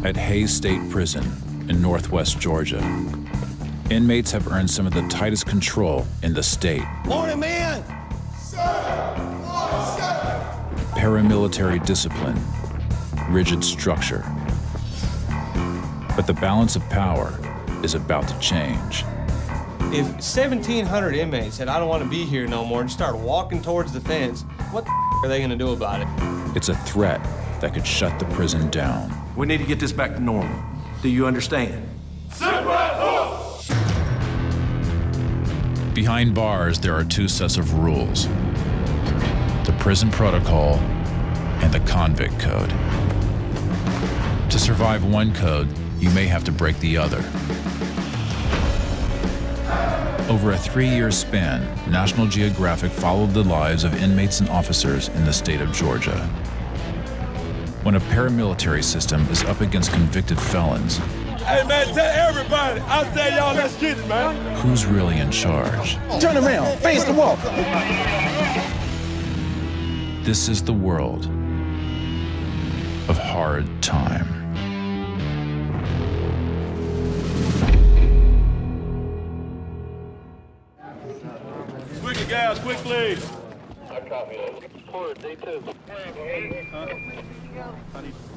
At Hayes State Prison in northwest Georgia, inmates have earned some of the tightest control in the state. Morning, man! Paramilitary discipline, rigid structure. But the balance of power is about to change. If 1,700 inmates said, I don't want to be here no more, and start walking towards the fence, what the are they going to do about it? It's a threat that could shut the prison down. We need to get this back to normal. Do you understand? Behind bars, there are two sets of rules: the prison protocol and the convict code. To survive one code, you may have to break the other. Over a 3-year span, National Geographic followed the lives of inmates and officers in the state of Georgia. When a paramilitary system is up against convicted felons, Hey, man, tell everybody. I say, y'all, let's get it, man. who's really in charge? Turn around, face the wall. This is the world of hard time. Quickly, guys, quickly.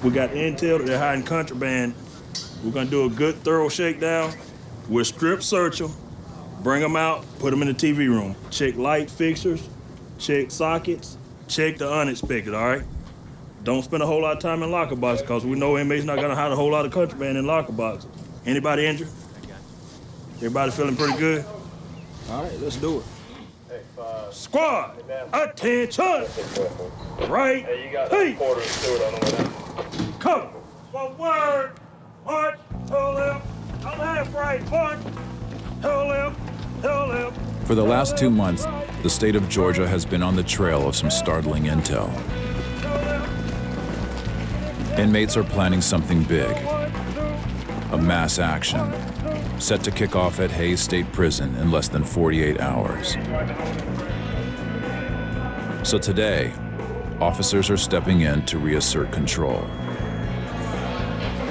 We got intel that they're hiding contraband. We're gonna do a good, thorough shakedown. We'll strip search them, bring them out, put them in the TV room. Check light fixtures, check sockets, check the unexpected, all right? Don't spend a whole lot of time in locker boxes, because we know inmates not gonna hide a whole lot of contraband in locker boxes. Anybody injured? Everybody feeling pretty good? All right, let's do it. Squad, attention! Right, hey! Come, forward, march, to left, on left, right, march, to left, to left. For the last 2 months, the state of Georgia has been on the trail of some startling intel. Inmates are planning something big, a mass action, set to kick off at Hayes State Prison in less than 48 hours. So today, officers are stepping in to reassert control.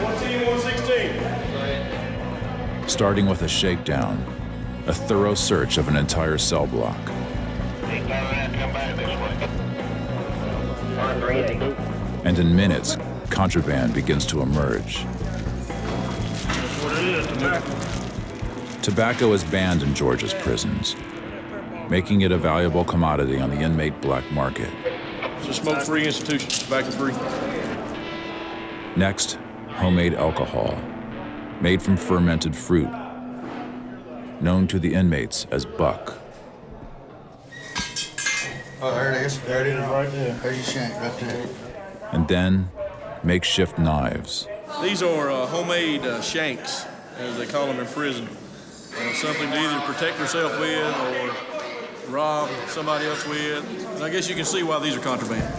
116. Starting with a shakedown, a thorough search of an entire cell block. And in minutes, contraband begins to emerge. Tobacco is banned in Georgia's prisons, making it a valuable commodity on the inmate black market. It's a smoke-free institution, tobacco-free. Next, homemade alcohol, made from fermented fruit, known to the inmates as buck. Oh, there it is. There it is, right there. There's your shank right there. And then, makeshift knives. These are homemade shanks, as they call them in prison. Something to either protect yourself with or rob somebody else with. And I guess you can see why these are contraband.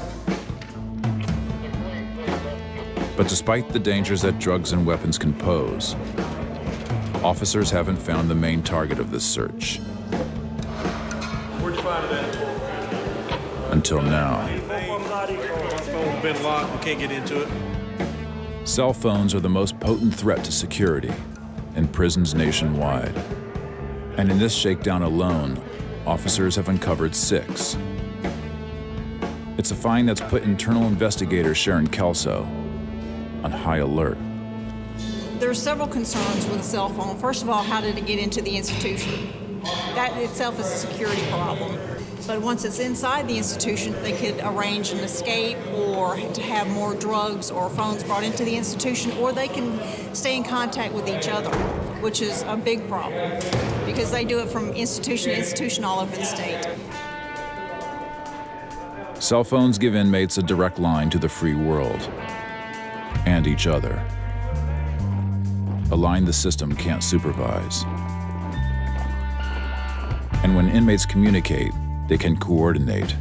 But despite the dangers that drugs and weapons can pose, officers haven't found the main target of this search. Where'd you find it at? Until now. Phone's been locked, we can't get into it. Cell phones are the most potent threat to security in prisons nationwide. And in this shakedown alone, officers have uncovered 6. It's a find that's put internal investigator Sharon Kelso on high alert. There are several concerns with a cell phone. First of all, how did it get into the institution? That itself is a security problem. But once it's inside the institution, they could arrange an escape or to have more drugs or phones brought into the institution, or they can stay in contact with each other, which is a big problem because they do it from institution to institution all over the state. Cell phones give inmates a direct line to the free world and each other, a line the system can't supervise. And when inmates communicate, they can coordinate,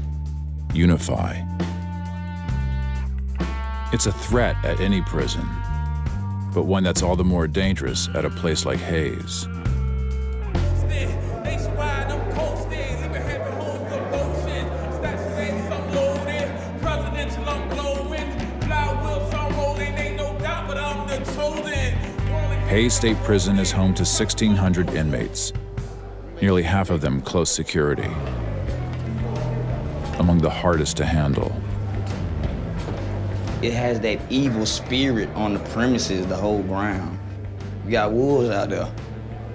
unify. It's a threat at any prison, but one that's all the more dangerous at a place like Hayes. Hayes State Prison is home to 1,600 inmates, nearly half of them close security, among the hardest to handle. It has that evil spirit on the premises, the whole ground. You got wolves out there.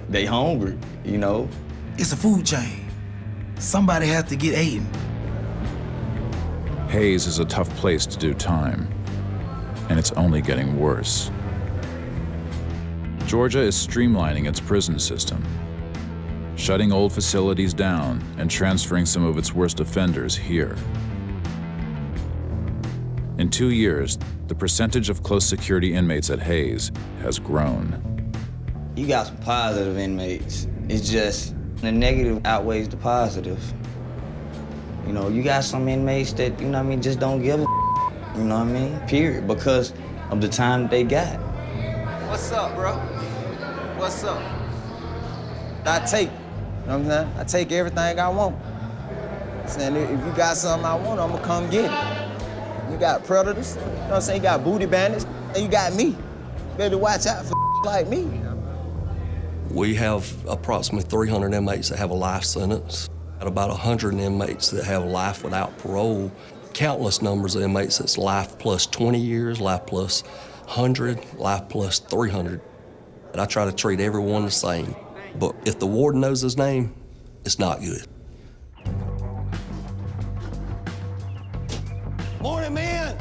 They hungry, you know? It's a food chain. Somebody has to get eaten. Hayes is a tough place to do time, and it's only getting worse. Georgia is streamlining its prison system, shutting old facilities down and transferring some of its worst offenders here. In 2 years, the percentage of close security inmates at Hayes has grown. You got some positive inmates. It's just the negative outweighs the positive. You know, you got some inmates that, you know what I mean, just don't give a you know what I mean, period, because of the time that they got. What's up, bro? What's up? I take, you know what I'm saying? I take everything I want. Saying if you got something I want, I'm gonna come get it. You got predators, you know what I'm saying? You got booty bandits, and you got me. Better watch out for like me. We have approximately 300 inmates that have a life sentence, and about 100 inmates that have life without parole. Countless numbers of inmates that's life plus 20 years, life plus 100, life plus 300. And I try to treat everyone the same. But if the warden knows his name, it's not good. Morning, man.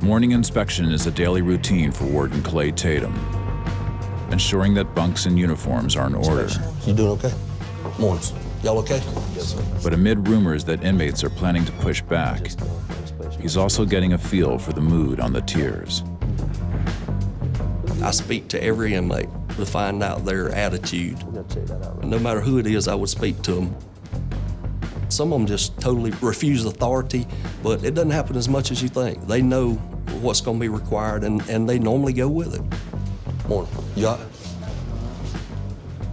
Morning inspection is a daily routine for Warden Clay Tatum, ensuring that bunks and uniforms are in order. You doing okay? Mornings. Y'all okay? Yes, sir. But amid rumors that inmates are planning to push back, he's also getting a feel for the mood on the tiers. I speak to every inmate to find out their attitude. No matter who it is, I would speak to them. Some of them just totally refuse authority, but it doesn't happen as much as you think. They know what's going to be required, and they normally go with it. Morning. You got it?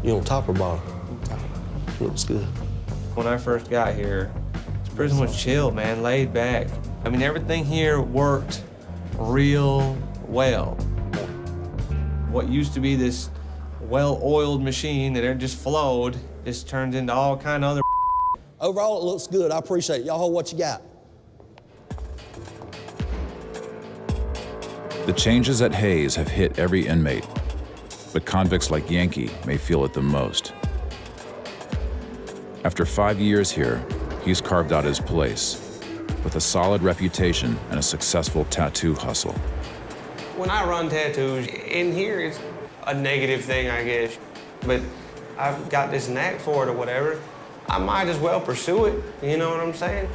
You on top or bottom? Looks good. When I first got here, this prison was chill, man, laid back. I mean, everything here worked real well. What used to be this well-oiled machine that it just flowed, just turned into all kind of other. Overall, it looks good. I appreciate it. Y'all hold what you got. The changes at Hayes have hit every inmate, but convicts like Yankee may feel it the most. After 5 years here, he's carved out his place with a solid reputation and a successful tattoo hustle. When I run tattoos, in here it's a negative thing, I guess, but I've got this knack for it or whatever. I might as well pursue it, you know what I'm saying?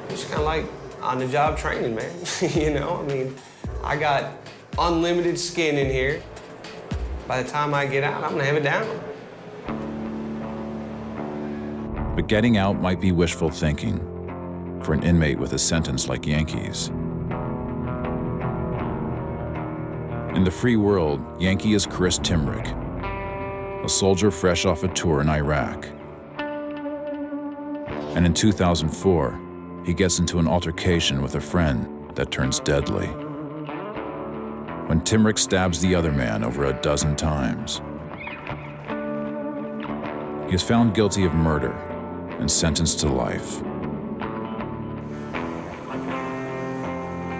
It's kind of like on-the-job training, man. You know, I mean, I got unlimited skin in here. By the time I get out, I'm gonna have it down. But getting out might be wishful thinking for an inmate with a sentence like Yankee's. In the free world, Yankee is Chris Timrick, a soldier fresh off a tour in Iraq. And in 2004, he gets into an altercation with a friend that turns deadly. When Timrick stabs the other man over a dozen times. He is found guilty of murder and sentenced to life.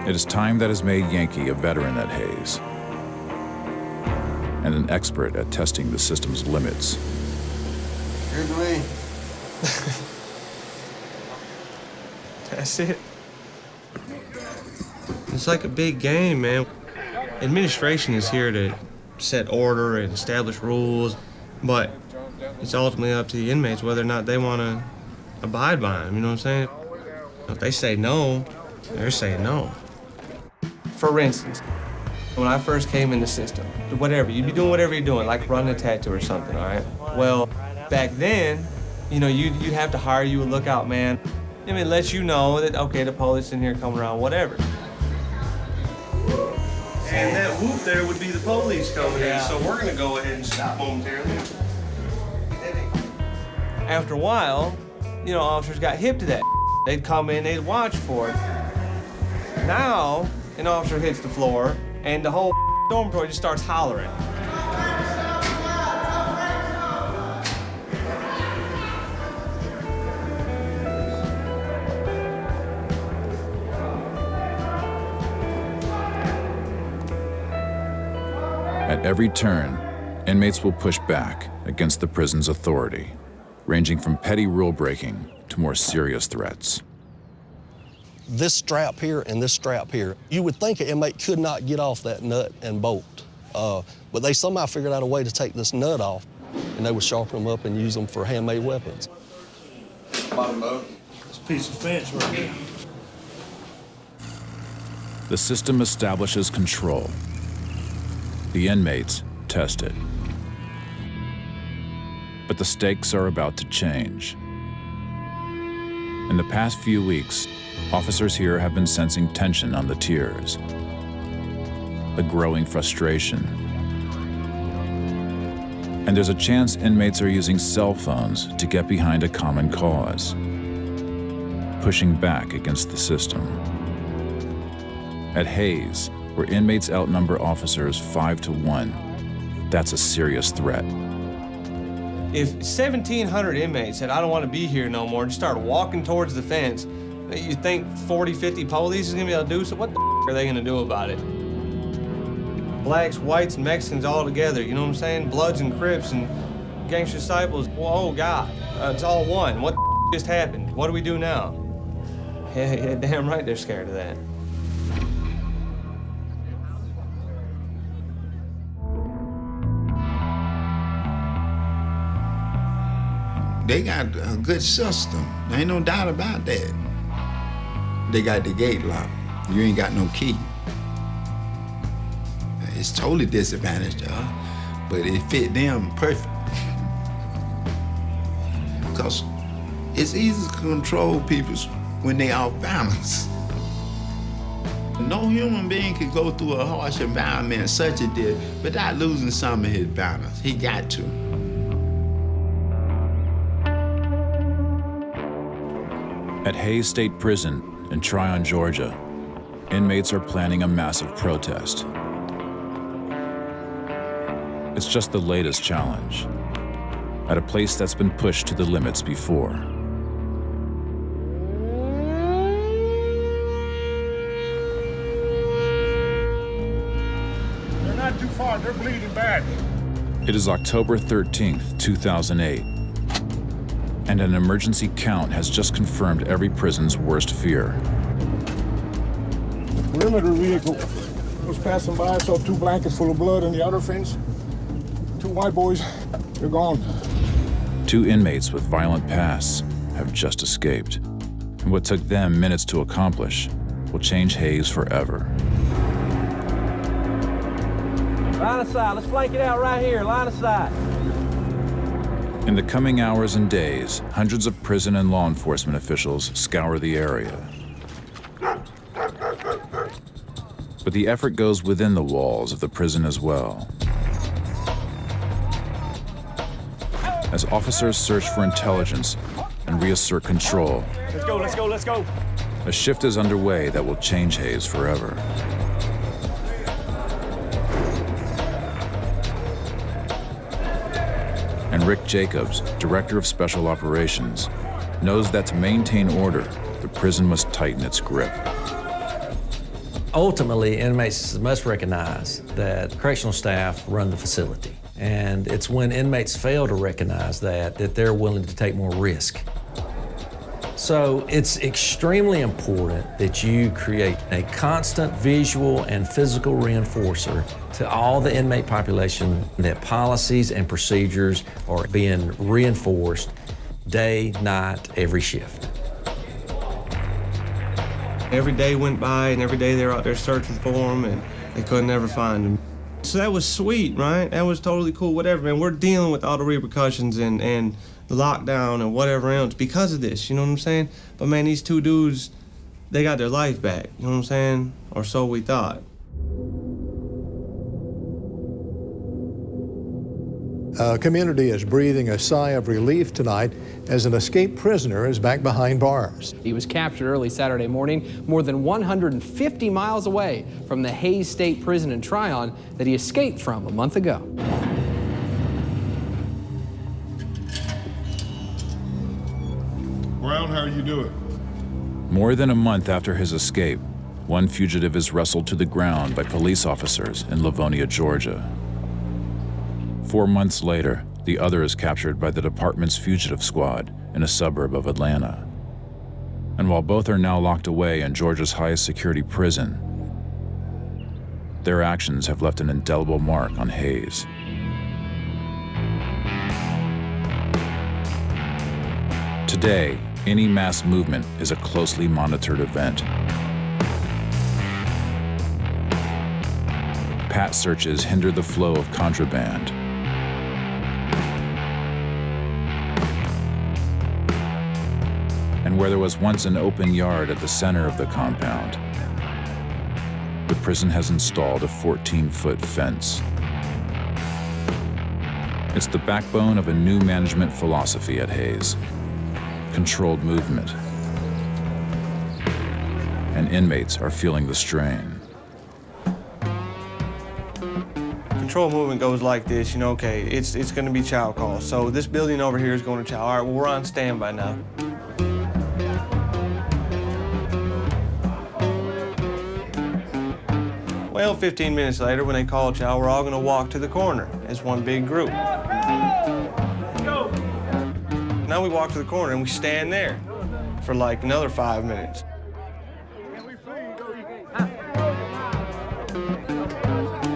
It is time that has made Yankee a veteran at Hayes and an expert at testing the system's limits. Here's me. That's it. It's like a big game, man. Administration is here to set order and establish rules, but it's ultimately up to the inmates whether or not they want to abide by them, you know what I'm saying? If they say no, they're saying no. For instance, when I first came in the system, whatever, you'd be doing whatever you're doing, like running a tattoo or something, all right? Well, back then, you know, you'd have to hire you a lookout man. I mean, it lets you know that, okay, the police in here coming around, whatever. And that whoop there would be the police coming in, so we're gonna go ahead and stop momentarily. After a while, you know, officers got hip to that. They'd come in, they'd watch for it. Now, an officer hits the floor, and the whole dormitory just starts hollering. At every turn, inmates will push back against the prison's authority, ranging from petty rule breaking to more serious threats. This strap here and this strap here, you would think an inmate could not get off that nut and bolt, but they somehow figured out a way to take this nut off, and they would sharpen them up and use them for handmade weapons. Bottom up. It's a piece of fence right here. The system establishes control. The inmates test it. But the stakes are about to change. In the past few weeks, officers here have been sensing tension on the tiers, a growing frustration. And there's a chance inmates are using cell phones to get behind a common cause, pushing back against the system. At Hayes, where inmates outnumber officers 5 to 1, that's a serious threat. If 1,700 inmates said, I don't want to be here no more, and just start walking towards the fence, you think 40, 50 police is going to be able to do so? What the are they going to do about it? Blacks, whites, and Mexicans all together, you know what I'm saying? Bloods and Crips and gangster disciples. Well, oh, God, it's all one. What the just happened? What do we do now? Yeah, damn right they're scared of that. They got a good system. There ain't no doubt about that. They got the gate locked. You ain't got no key. It's totally disadvantaged to us, but it fit them perfect. Because it's easy to control people when they off balance. No human being can go through a harsh environment such as this without losing some of his balance. He got to. At Hayes State Prison in Tryon, Georgia, inmates are planning a massive protest. It's just the latest challenge, at a place that's been pushed to the limits before. They're not too far, they're bleeding bad. It is October 13th, 2008. And an emergency count has just confirmed every prison's worst fear. The perimeter vehicle was passing by, saw 2 blankets full of blood on the outer fence. 2 white boys, they're gone. 2 inmates with violent pasts have just escaped. And what took them minutes to accomplish will change Hayes forever. Line of sight, let's flank it out right here, line of sight. In the coming hours and days, hundreds of prison and law enforcement officials scour the area. But the effort goes within the walls of the prison as well. As officers search for intelligence and reassert control, Let's go, let's go, let's go. a shift is underway that will change Hayes forever. And Rick Jacobs, Director of Special Operations, knows that to maintain order, the prison must tighten its grip. Ultimately, inmates must recognize that correctional staff run the facility. And it's when inmates fail to recognize that they're willing to take more risk. So it's extremely important that you create a constant visual and physical reinforcer to all the inmate population, that policies and procedures are being reinforced day, night, every shift. Every day went by, and every day they were out there searching for them, and they couldn't ever find them. So that was sweet, right? That was totally cool, whatever, man. We're dealing with all the repercussions and the lockdown and whatever else because of this, you know what I'm saying? But man, these 2 dudes, they got their life back, you know what I'm saying? Or so we thought. Community is breathing a sigh of relief tonight as an escaped prisoner is back behind bars. He was captured early Saturday morning, more than 150 miles away from the Hays State Prison in Tryon that he escaped from a month ago. Brown, how are you doing? More than a month after his escape, one fugitive is wrestled to the ground by police officers in Livonia, Georgia. 4 months later, the other is captured by the department's fugitive squad in a suburb of Atlanta. And while both are now locked away in Georgia's highest security prison, their actions have left an indelible mark on Hays. Today, any mass movement is a closely monitored event. Pat searches hinder the flow of contraband. And where there was once an open yard at the center of the compound, the prison has installed a 14-foot fence. It's the backbone of a new management philosophy at Hays: controlled movement. And inmates are feeling the strain. Control movement goes like this, you know, okay, it's gonna be chow call. So this building over here is going to chow. All right, well, we're on standby now. Well, 15 minutes later, when they call chow, we're all gonna walk to the corner as one big group. Now we walk to the corner and we stand there for like another 5 minutes.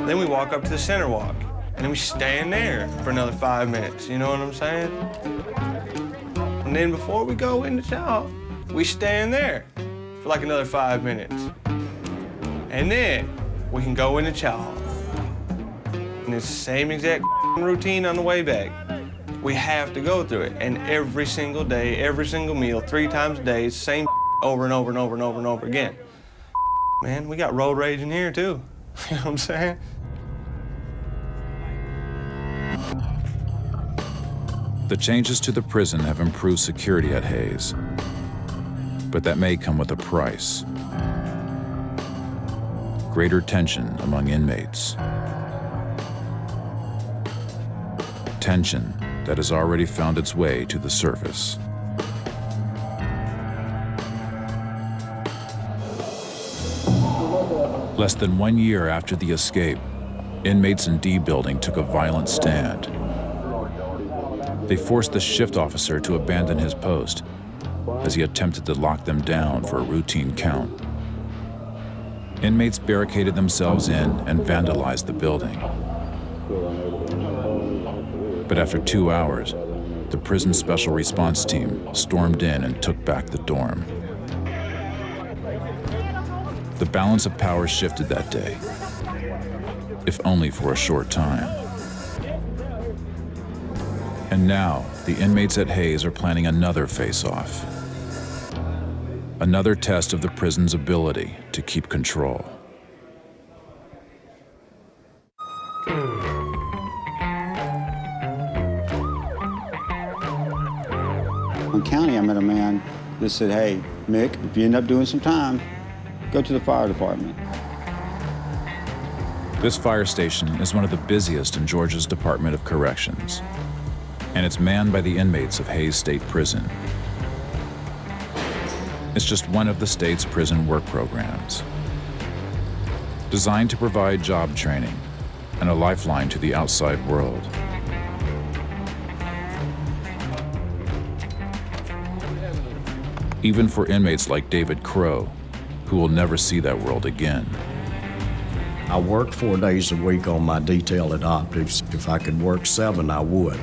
Then we walk up to the center walk, and then we stand there for another 5 minutes, you know what I'm saying? And then before we go into chow, we stand there for like another 5 minutes. And then we can go into chow. And it's the same exact routine on the way back. We have to go through it, and every single day, every single meal, 3 times a day, it's the same over and over and over and over and over again. Man, we got road rage in here too. You know what I'm saying? The changes to the prison have improved security at Hays, but that may come with a price. Greater tension among inmates. Tension that has already found its way to the surface. Less than 1 year after the escape, inmates in D Building took a violent stand. They forced the shift officer to abandon his post as he attempted to lock them down for a routine count. Inmates barricaded themselves in and vandalized the building. But after 2 hours, the prison special response team stormed in and took back the dorm. The balance of power shifted that day, if only for a short time. And now, the inmates at Hays are planning another face-off. Another test of the prison's ability to keep control. In county, I met a man that said, hey, Mick, if you end up doing some time, go to the fire department. This fire station is one of the busiest in Georgia's Department of Corrections, and it's manned by the inmates of Hays State Prison. It's just one of the state's prison work programs, designed to provide job training and a lifeline to the outside world. Even for inmates like David Crow, who will never see that world again. I work 4 days a week on my detail at Optics. If I could work 7, I would.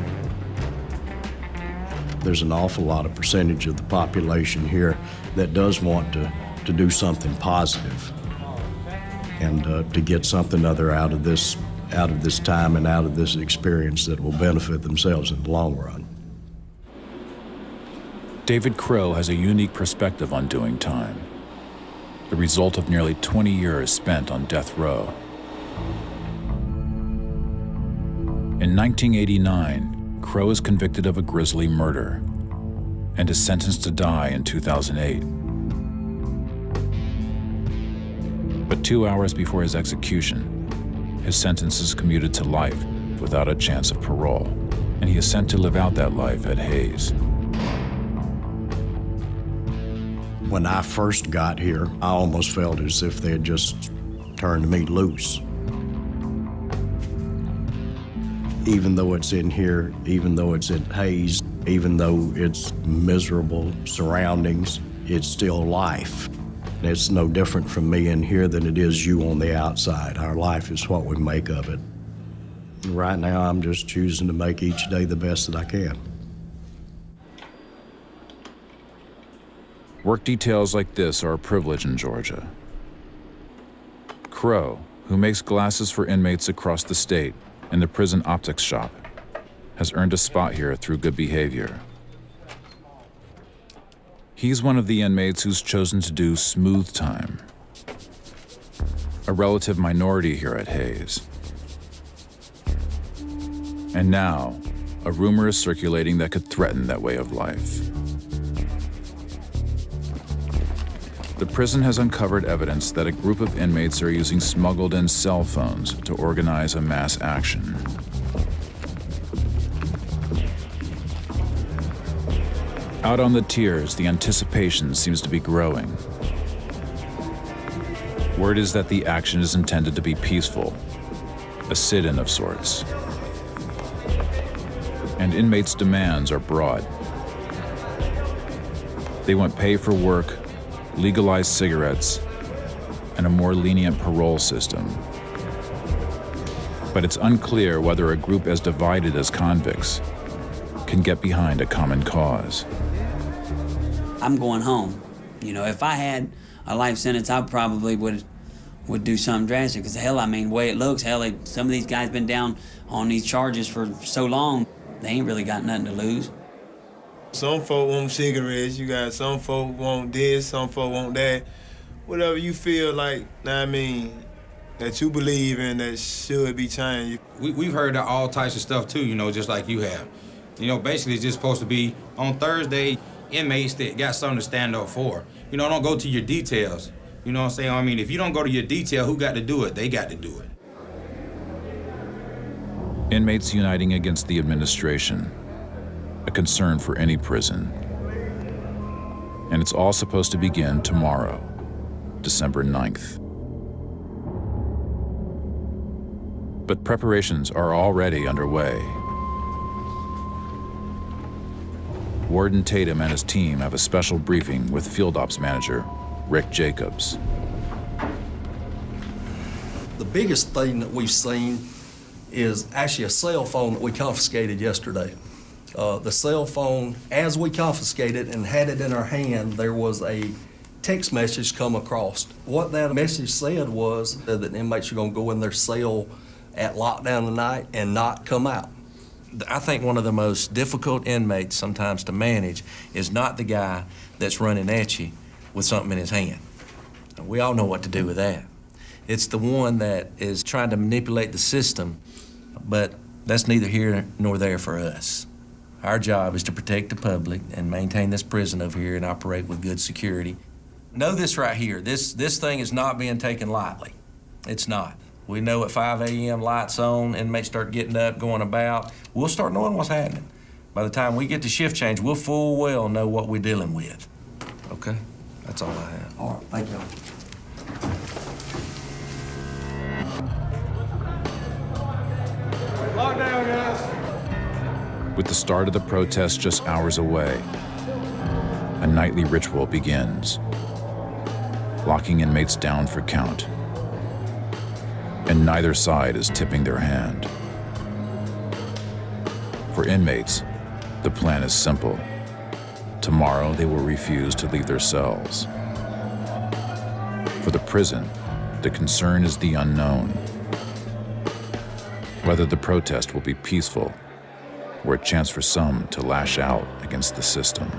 There's an awful lot of percentage of the population here that does want to do something positive and to get something other out of this time and out of this experience that will benefit themselves in the long run. David Crow has a unique perspective on doing time, the result of nearly 20 years spent on death row. In 1989, Crow is convicted of a grisly murder and is sentenced to die in 2008. But 2 hours before his execution, his sentence is commuted to life without a chance of parole, and he is sent to live out that life at Hayes. When I first got here, I almost felt as if they had just turned me loose. Even though it's in here, even though it's at Hayes, even though it's miserable surroundings, it's still life. It's no different from me in here than it is you on the outside. Our life is what we make of it. Right now, I'm just choosing to make each day the best that I can. Work details like this are a privilege in Georgia. Crow, who makes glasses for inmates across the state in the prison optics shop, has earned a spot here through good behavior. He's one of the inmates who's chosen to do smooth time, a relative minority here at Hayes. And now, a rumor is circulating that could threaten that way of life. The prison has uncovered evidence that a group of inmates are using smuggled-in cell phones to organize a mass action. Out on the tiers, the anticipation seems to be growing. Word is that the action is intended to be peaceful, a sit-in of sorts. And inmates' demands are broad. They want pay for work, legalized cigarettes, and a more lenient parole system. But it's unclear whether a group as divided as convicts can get behind a common cause. I'm going home. You know, if I had a life sentence, I probably would do something drastic. Because hell, I mean, the way it looks, hell, some of these guys been down on these charges for so long, they ain't really got nothing to lose. Some folk want cigarettes, you got some folk want this, some folk want that. Whatever you feel like, that you believe in that should be changed. We've heard all types of stuff too, just like you have. Basically it's just supposed to be on Thursday, inmates that got something to stand up for. Don't go to your details. You know what I'm saying? If you don't go to your detail, who got to do it? They got to do it. Inmates uniting against the administration, a concern for any prison. And it's all supposed to begin tomorrow, December 9th. But preparations are already underway. Warden Tatum and his team have a special briefing with Field Ops Manager Rick Jacobs. The biggest thing that we've seen is actually a cell phone that we confiscated yesterday. The cell phone, as we confiscated and had it in our hand, there was a text message come across. What that message said was that inmates are gonna go in their cell at lockdown tonight and not come out. I think one of the most difficult inmates sometimes to manage is not the guy that's running at you with something in his hand. We all know what to do with that. It's the one that is trying to manipulate the system, but that's neither here nor there for us. Our job is to protect the public and maintain this prison over here and operate with good security. Know this right here, this thing is not being taken lightly. It's not. We know at 5 a.m. lights on, inmates start getting up, going about. We'll start knowing what's happening. By the time we get to shift change, we'll full well know what we're dealing with. Okay? That's all I have. All right, thank you. Lockdown, guys. With the start of the protest just hours away, a nightly ritual begins, locking inmates down for count. And neither side is tipping their hand. For inmates, the plan is simple. Tomorrow, they will refuse to leave their cells. For the prison, the concern is the unknown. Whether the protest will be peaceful or a chance for some to lash out against the system.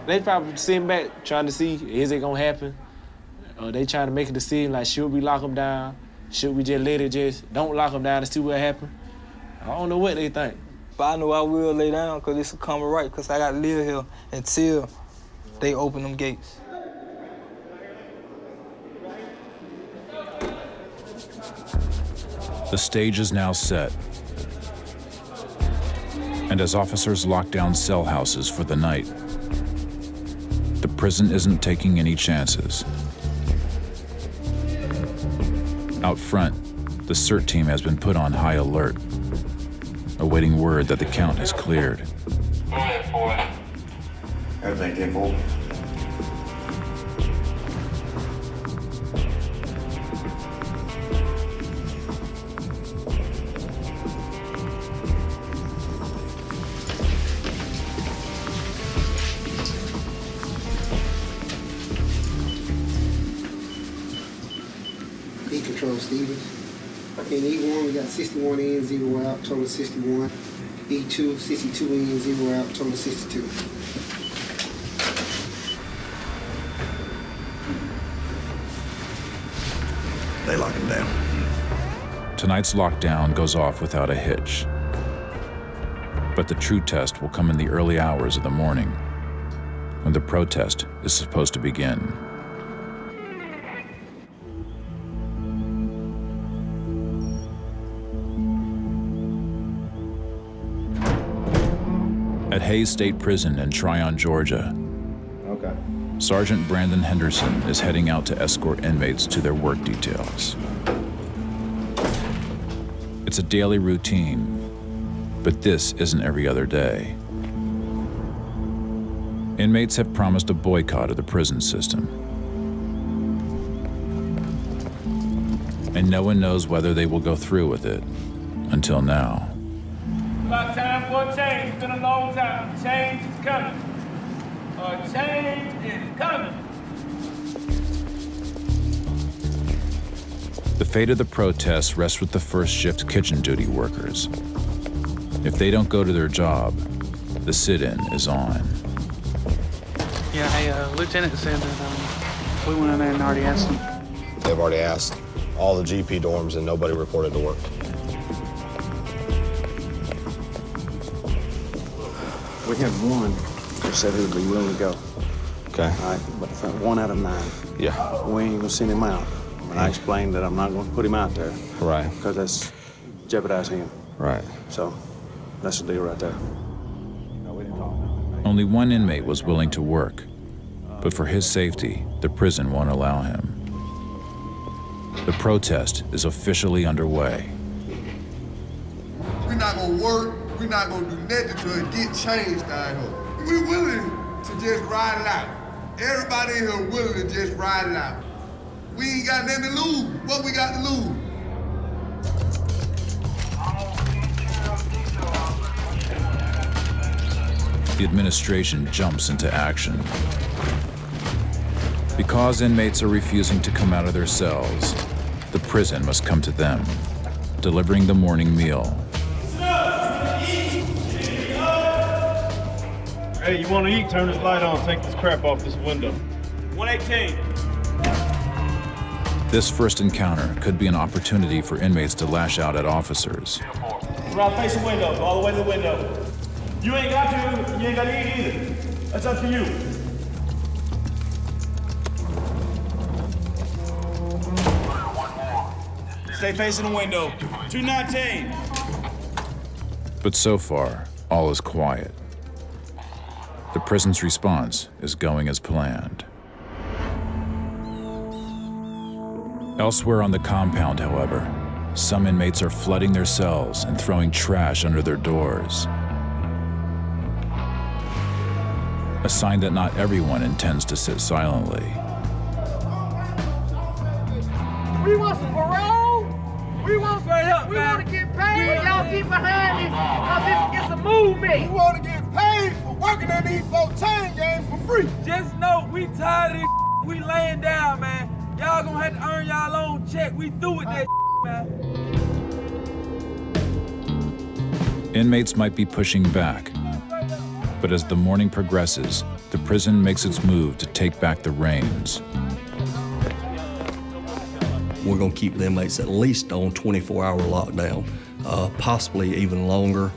They probably sitting back trying to see, is it gonna happen? They trying to make a decision like, should we lock them down? Should we just let it don't lock them down and see what happens? I don't know what they think. But I know I will lay down because it's a common right, because I got to live here until they open them gates. The stage is now set. And as officers lock down cell houses for the night, the prison isn't taking any chances. Out front, the CERT team has been put on high alert, awaiting word that the count has cleared. Everything 10-4. Control Stevens. In E1, we got 61 in, 0 out, total 61. E2, 62 in, 0 out, total 62. They lock him down. Tonight's lockdown goes off without a hitch. But the true test will come in the early hours of the morning, when the protest is supposed to begin. At Hayes State Prison in Tryon, Georgia, Sergeant Brandon Henderson is heading out to escort inmates to their work details. It's a daily routine, but this isn't every other day. Inmates have promised a boycott of the prison system. And no one knows whether they will go through with it until now. About time for a change. It's been a long time. Change is coming. Change is coming. The fate of the protests rests with the first shift kitchen duty workers. If they don't go to their job, the sit-in is on. Yeah, hey, Lieutenant said that we went in there and already asked them. They've already asked all the GP dorms and nobody reported to work. We had one who said he would be willing to go. Okay. All right, but 1 out of 9. Yeah. We ain't gonna send him out. And I explained that I'm not gonna put him out there. Right. Because that's jeopardizing him. Right. So that's the deal right there. Only one inmate was willing to work, but for his safety, the prison won't allow him. The protest is officially underway. We're not gonna work. We're not gonna do nothing till it get changed down here. We willing to just ride it out. Everybody in here willing to just ride it out. We ain't got nothing to lose. What we got to lose? The administration jumps into action. Because inmates are refusing to come out of their cells, the prison must come to them, delivering the morning meal. Hey, you want to eat? Turn this light on. Take this crap off this window. 118. This first encounter could be an opportunity for inmates to lash out at officers. Rob, face the window. Go all the way to the window. You ain't got to. You ain't got to eat either. That's up to you. Stay facing the window. 219. But so far, all is quiet. The prison's response is going as planned. Elsewhere on the compound, however, some inmates are flooding their cells and throwing trash under their doors. A sign that not everyone intends to sit silently. We want some parole. We want some help, we want to get paid. Y'all get behind this because it's a movement. We want to get paid for working in these 14 games for free. Just know we tired of this. We laying down, man. Y'all gonna have to earn y'all own check. We through with that, man. Inmates might be pushing back, but as the morning progresses, the prison makes its move to take back the reins. We're going to keep the inmates at least on 24-hour lockdown, possibly even longer.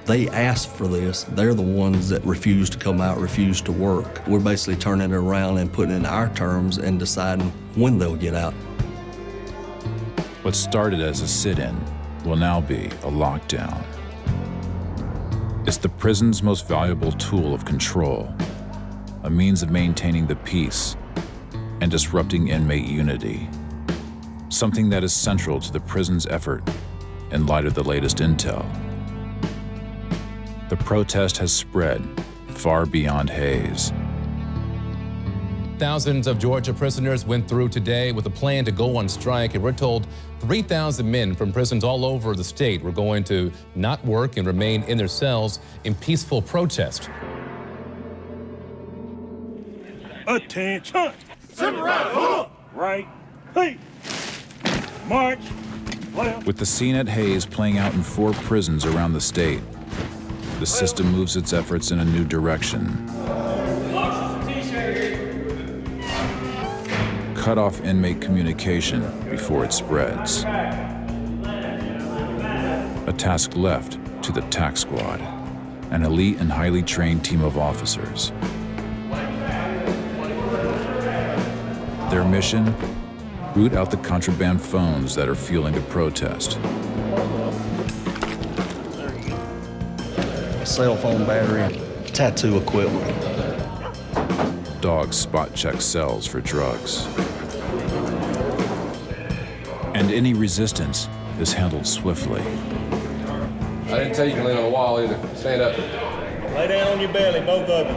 They asked for this. They're the ones that refuse to come out, refuse to work. We're basically turning it around and putting in our terms and deciding when they'll get out. What started as a sit-in will now be a lockdown. It's the prison's most valuable tool of control, a means of maintaining the peace and disrupting inmate unity, something that is central to the prison's effort in light of the latest intel. The protest has spread far beyond Hayes. Thousands of Georgia prisoners went through today with a plan to go on strike, and we're told 3,000 men from prisons all over the state were going to not work and remain in their cells in peaceful protest. Attention! Right, hey, march, left. With the scene at Hayes playing out in 4 prisons around the state, the system moves its efforts in a new direction. Cut off inmate communication before it spreads. A task left to the TAC Squad, an elite and highly trained team of officers. Their mission? Root out the contraband phones that are fueling the protest. Cell phone battery, tattoo equipment. Dogs spot check cells for drugs. And any resistance is handled swiftly. I didn't tell you can lay on the wall either. Stand up. Lay down on your belly, both of you.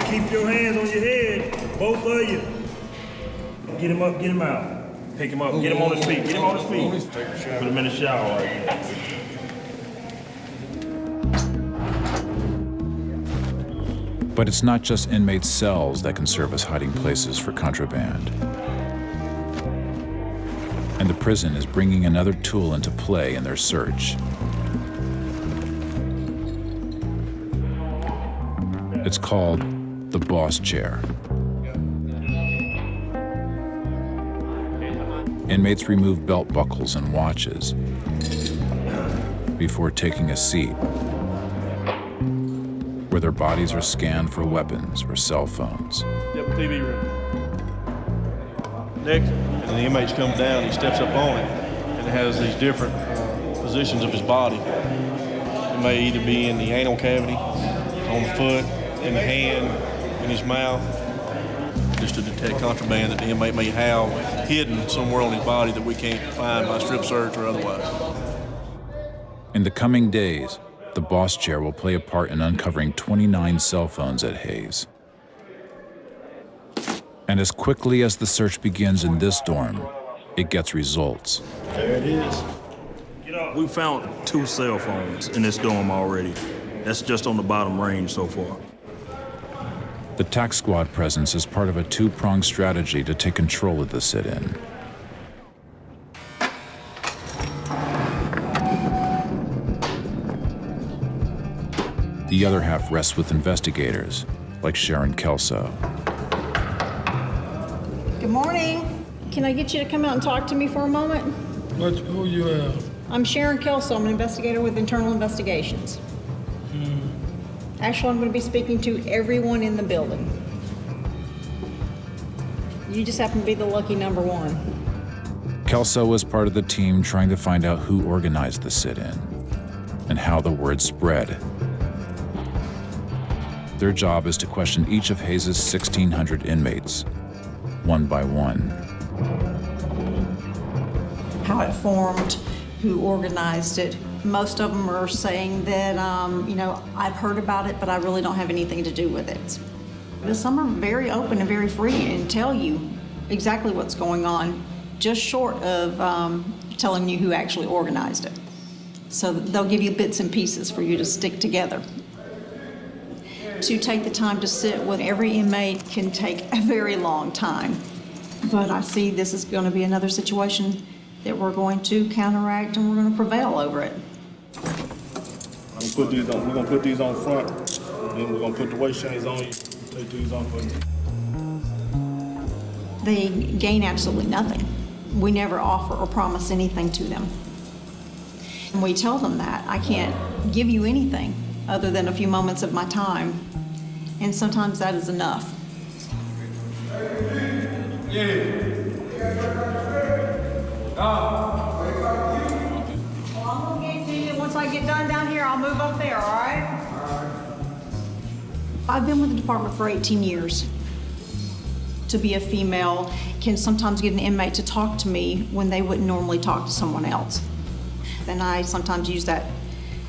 Keep your hands on your head, both of you. Get him up, get him out. Pick him up, get him on his feet, get him on his feet. Put him in the shower right now. But it's not just inmate cells that can serve as hiding places for contraband. And the prison is bringing another tool into play in their search. It's called the boss chair. Inmates remove belt buckles and watches before taking a seat, where their bodies are scanned for weapons or cell phones. Yep, TV room. Next, and the inmates come down, he steps up on it, and it has these different positions of his body. It may either be in the anal cavity, on the foot, in the hand, in his mouth, just to detect contraband that the inmate may have hidden somewhere on his body that we can't find by strip search or otherwise. In the coming days, the boss chair will play a part in uncovering 29 cell phones at Hayes. And as quickly as the search begins in this dorm, it gets results. There it is. We found 2 cell phones in this dorm already. That's just on the bottom range so far. The TAC Squad presence is part of a 2-pronged strategy to take control of the sit-in. The other half rests with investigators, like Sharon Kelso. Good morning. Can I get you to come out and talk to me for a moment? Who you are? I'm Sharon Kelso. I'm an investigator with Internal Investigations. Actually, I'm going to be speaking to everyone in the building. You just happen to be the lucky number 1. Kelso was part of the team trying to find out who organized the sit-in and how the word spread. Their job is to question each of Hayes' 1,600 inmates, one by one. How it formed, who organized it. Most of them are saying that, I've heard about it, but I really don't have anything to do with it. But some are very open and very free and tell you exactly what's going on, just short of telling you who actually organized it. So they'll give you bits and pieces for you to stick together. To take the time to sit with every inmate can take a very long time. But I see this is going to be another situation that we're going to counteract and we're going to prevail over it. We're gonna put these on front, and then we're gonna put the waist chains on you. Take these off of you. they gain absolutely nothing. We never offer or promise anything to them. And we tell them that I can't give you anything other than a few moments of my time, and sometimes that is enough. I'm gonna get to you. Once I get done down here, I'll move up there, all right? I've been with the department for 18 years. To be a female can sometimes get an inmate to talk to me when they wouldn't normally talk to someone else. And I sometimes use that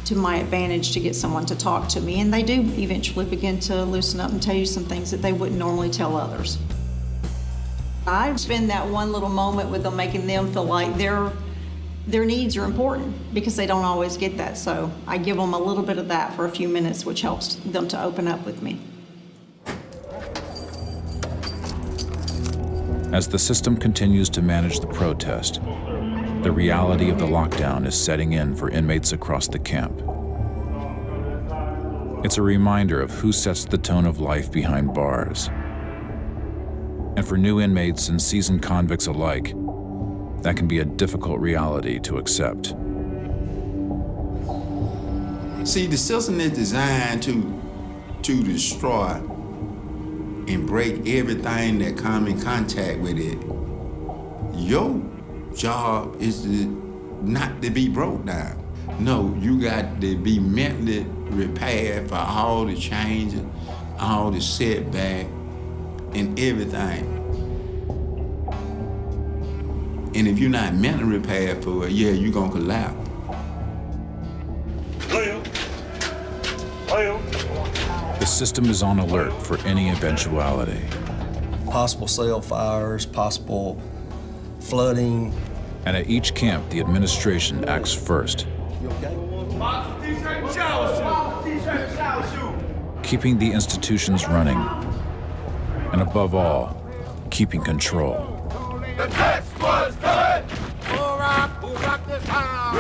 to my advantage to get someone to talk to me, and they do eventually begin to loosen up and tell you some things that they wouldn't normally tell others. I spend that one little moment with them, making them feel like their needs are important, because they don't always get that. So I give them a little bit of that for a few minutes, which helps them to open up with me. As the system continues to manage the protest, the reality of the lockdown is setting in for inmates across the camp. It's a reminder of who sets the tone of life behind bars. And for new inmates and seasoned convicts alike, that can be a difficult reality to accept. See, the system is designed to destroy and break everything that come in contact with it. Your job is not to be broke down. No, you got to be mentally prepared for all the changes, all the setback, and everything. And if you're not mentally prepared for it, yeah, you're gonna collapse. The system is on alert for any eventuality. Possible cell fires, possible flooding. And at each camp, the administration acts first, keeping the institutions running, and above all, keeping control. The tax squad's coming! Who rock this house?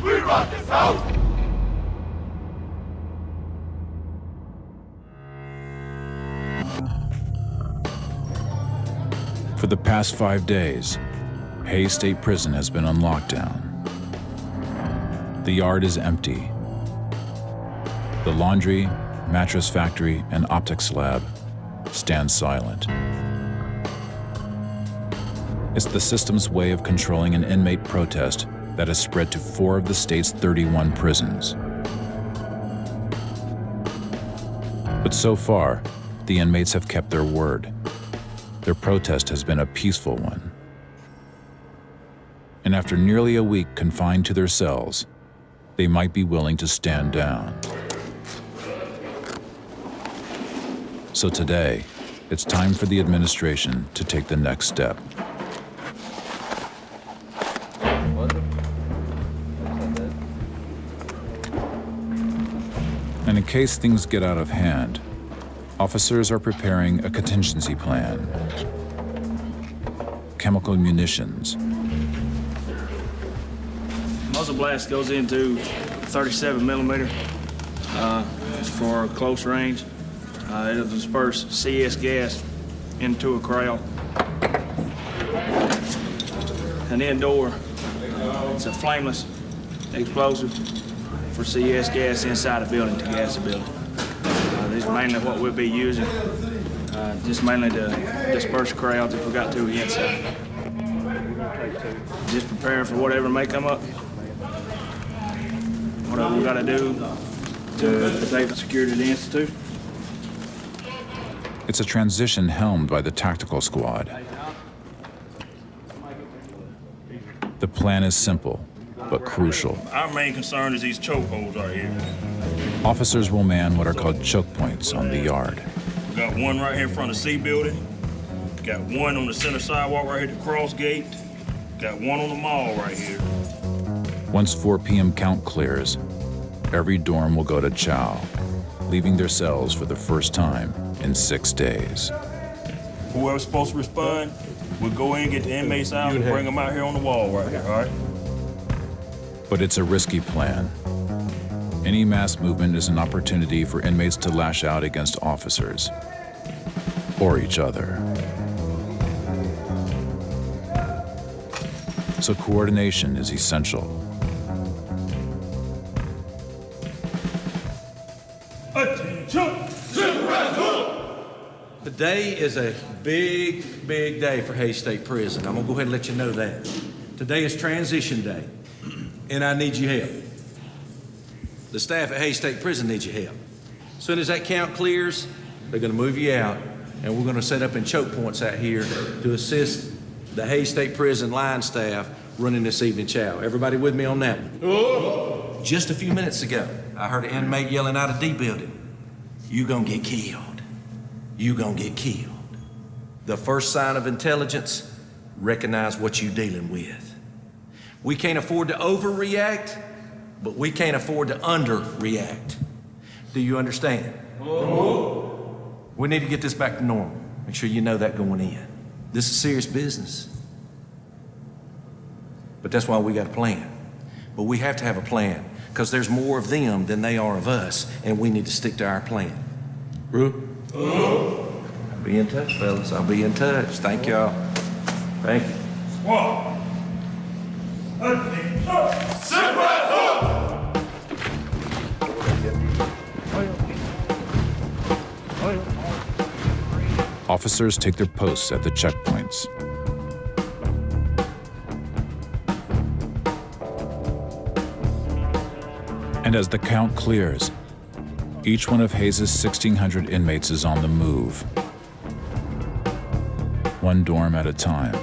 We rock this house! For the past 5 days, Hays State Prison has been on lockdown. The yard is empty. The laundry, mattress factory, and optics lab stand silent. It's the system's way of controlling an inmate protest that has spread to 4 of the state's 31 prisons. But so far, the inmates have kept their word. Their protest has been a peaceful one. And after nearly a week confined to their cells, they might be willing to stand down. So today, it's time for the administration to take the next step. And in case things get out of hand, officers are preparing a contingency plan. Chemical munitions. Muzzle blast goes into 37 millimeter. It's for close range. It'll disperse CS gas into a crowd. An indoor, it's a flameless explosive for CS gas inside a building to gas the building. This is mainly what we'll be using, just mainly to disperse crowds if we got to the inside. Just prepare for whatever may come up. Whatever we got to do to protect the security of the Institute. It's a transition helmed by the tactical squad. The plan is simple, but crucial. Our main concern is these chokeholds right here. Officers will man what are called choke points on the yard. We got one right here in front of the C building. Got one on the center sidewalk right here at the cross gate. Got one on the mall right here. Once 4 p.m. count clears, every dorm will go to chow, leaving their cells for the first time in 6 days. Whoever's supposed to respond, we'll go in, get the inmates out, and bring them out here on the wall right here, all right? But it's a risky plan. Any mass movement is an opportunity for inmates to lash out against officers or each other. so coordination is essential. Today is a big, big day for Hays State Prison. I'm gonna go ahead and let you know that. Today is transition day, and I need your help. The staff at Hays State Prison needs your help. As soon as that count clears, they're gonna move you out, and we're gonna set up in choke points out here to assist the Hays State Prison line staff running this evening chow. Everybody with me on that one? Just a few minutes ago, I heard an inmate yelling out of D building, "You gonna get killed. You gonna get killed." The first sign of intelligence, recognize what you're dealing with. We can't afford to overreact, but we can't afford to underreact. Do you understand? We need to get this back to normal. Make sure you know that going in. This is serious business. But that's why we got a plan. But we have to have a plan, because there's more of them than they are of us, and we need to stick to our plan. Rue? I'll be in touch, fellas. I'll be in touch. Thank y'all. Thank you. Officers take their posts at the checkpoints. And as the count clears, each one of Hayes' 1,600 inmates is on the move, one dorm at a time.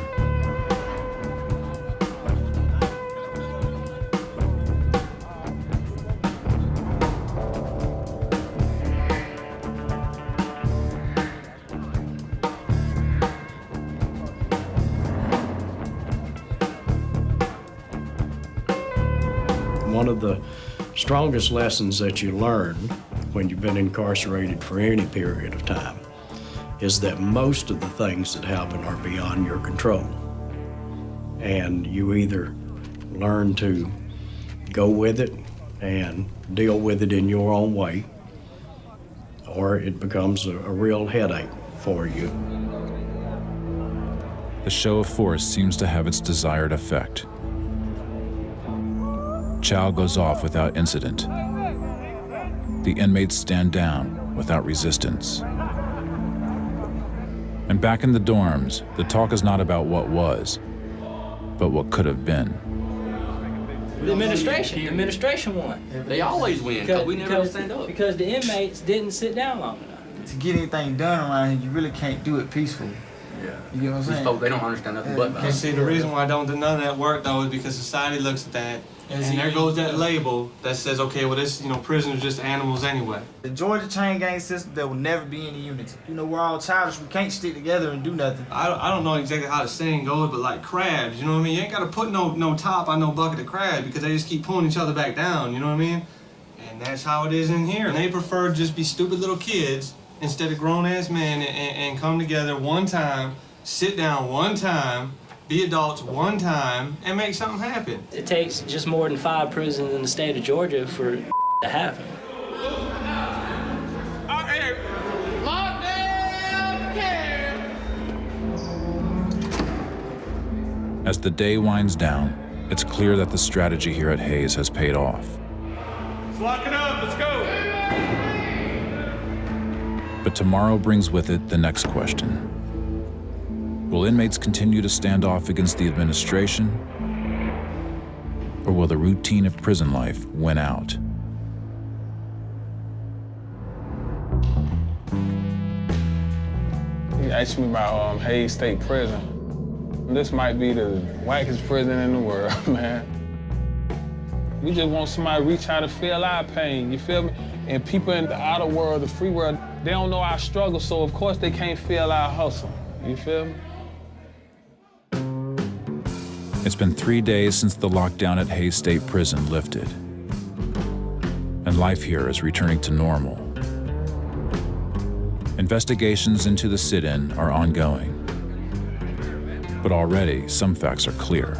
One of the strongest lessons that you learn when you've been incarcerated for any period of time is that most of the things that happen are beyond your control. And you either learn to go with it and deal with it in your own way, or it becomes a real headache for you. The show of force seems to have its desired effect. Chow goes off without incident. The inmates stand down without resistance. And back in the dorms, the talk is not about what was, but what could have been. The administration won. They always win, because we never stand up. Because the inmates didn't sit down long enough. To get anything done around here, you really can't do it peacefully. Yeah. You get what I'm These saying? folks, they don't understand nothing but And violence. see, The reason why I don't do none of that work though is because society looks at that, and there goes that label that says, okay, well this, prisoners are just animals anyway. The Georgia chain gang system, there will never be any unity. We're all childish. We can't stick together and do nothing. I don't know exactly how the saying goes, but like crabs, you know what I mean? You ain't gotta put no top on no bucket of crabs because they just keep pulling each other back down, you know what I mean? And that's how it is in here. And they prefer to just be stupid little kids instead of grown-ass men and come together one time, sit down one time, be adults one time, and make something happen. It takes just more than 5 prisons in the state of Georgia for it to happen. As the day winds down, it's clear that the strategy here at Hayes has paid off. Let's lock it up, let's go! But tomorrow brings with it the next question. Will inmates continue to stand off against the administration? Or will the routine of prison life win out? You asked me about Hays State Prison. This might be the wackest prison in the world, man. We just want somebody to reach out and feel our pain, you feel me? And people in the outer world, the free world, they don't know our struggle, so of course they can't feel our hustle, you feel me? It's been 3 days since the lockdown at Hays State Prison lifted, and life here is returning to normal. Investigations into the sit-in are ongoing, but already some facts are clear.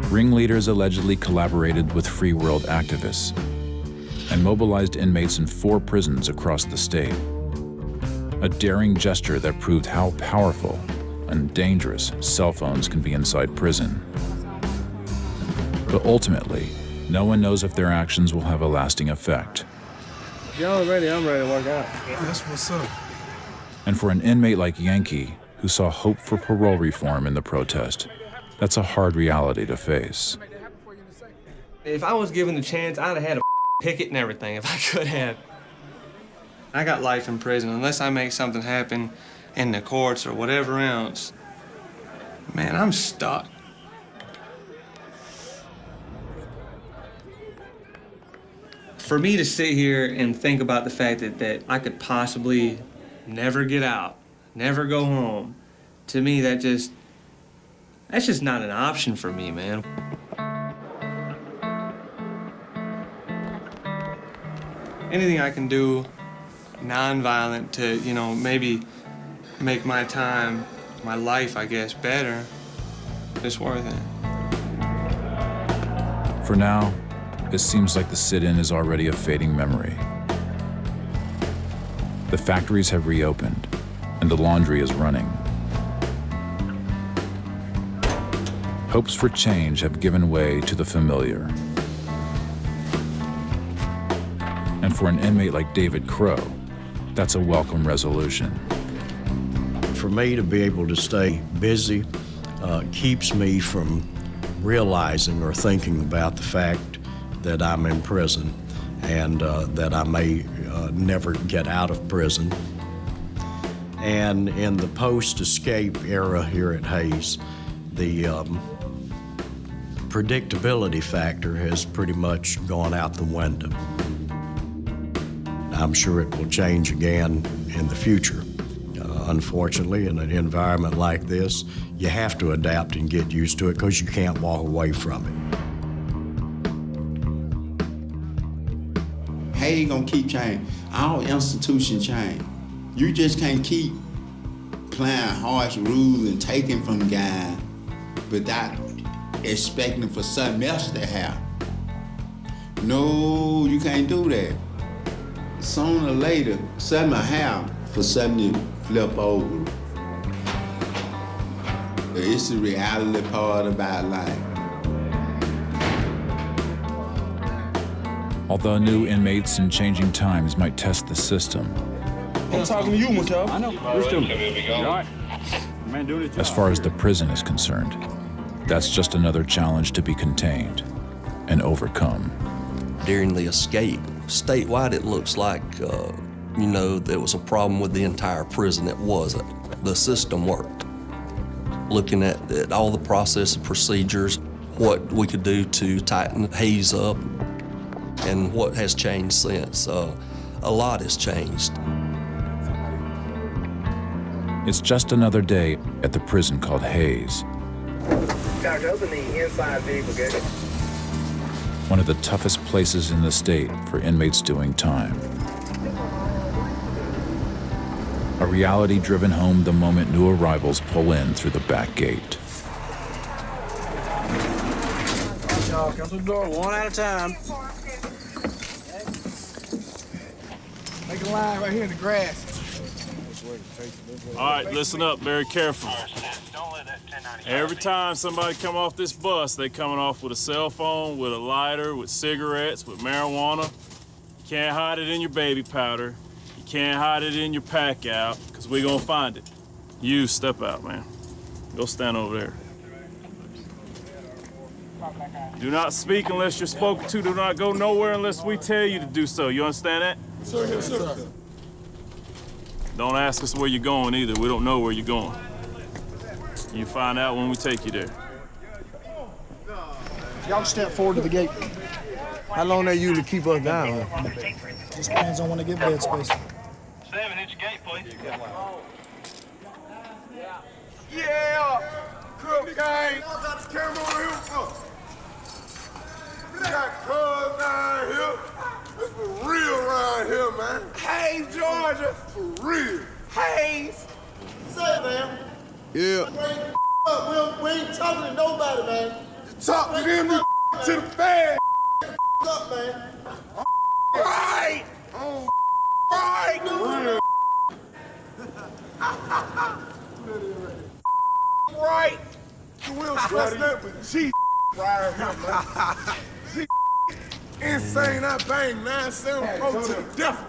Ringleaders allegedly collaborated with free world activists and mobilized inmates in 4 prisons across the state. A daring gesture that proved how powerful and dangerous cell phones can be inside prison. But ultimately, no one knows if their actions will have a lasting effect. If y'all ready, I'm ready to work out. That's what's up. And for an inmate like Yankee, who saw hope for parole reform in the protest, that's a hard reality to face. If I was given the chance, I'd have had a picket and everything if I could have. I got life in prison. Unless I make something happen in the courts or whatever else, man, I'm stuck. For me to sit here and think about the fact that I could possibly never get out, never go home, to me, that's just not an option for me, man. Anything I can do non-violent to, you know, maybe make my time, my life, I guess, better, it's worth it. For now, it seems like the sit-in is already a fading memory. The factories have reopened, and the laundry is running. Hopes for change have given way to the familiar. And for an inmate like David Crow, that's a welcome resolution. For me to be able to stay busy keeps me from realizing or thinking about the fact that I'm in prison and that I may never get out of prison. And in the post-escape era here at Hayes, the predictability factor has pretty much gone out the window. I'm sure it will change again in the future. Unfortunately, in an environment like this, you have to adapt and get used to it because you can't walk away from it. Hey, gonna keep changing. Our institution change. You just can't keep playing harsh rules and taking from guys without expecting for something else to happen. No, you can't do that. Sooner or later, something will happen for something to flip over. It's the reality part about life. Although new inmates and changing times might test the system, I'm talking to you, Mattel. I know. All right. Man, doing his job. as far as the prison is concerned, that's just another challenge to be contained and overcome. During the escape, statewide it looks like, there was a problem with the entire prison. It wasn't. The system worked. Looking at all the process and procedures, what we could do to tighten Hayes up, and what has changed since. A lot has changed. It's just another day at the prison called Hayes. Doctor, open the inside vehicle gate. One of the toughest places in the state for inmates doing time. A reality driven home the moment new arrivals pull in through the back gate. Y'all come to the door one at a time. Make a line right here in the grass. All right, listen up very carefully. Every time somebody come off this bus, they coming off with a cell phone, with a lighter, with cigarettes, with marijuana. You can't hide it in your baby powder. You can't hide it in your pack out, because we gonna find it. You, step out, man. Go stand over there. Do not speak unless you're spoken to. Do not go nowhere unless we tell you to do so. You understand that? Yes, sir. Don't ask us where you're going either. We don't know where you're going. You find out when we take you there. Y'all step forward to the gate. How long they usually keep us down? Just depends on when they get bed space. 7, hit your gate, please. Yeah! Crook gang! Y'all got the camera over here for? We got cuz down here. This for real around here, man. Hayes, Georgia. For real. Hayes. Say it, man. Yeah. We ain't talking to nobody, man. Talk to them to the fan. Up, man. Right. Oh, right. right. You will stress that with G right here, man. G insane, I bang 9-7 pro to the devil.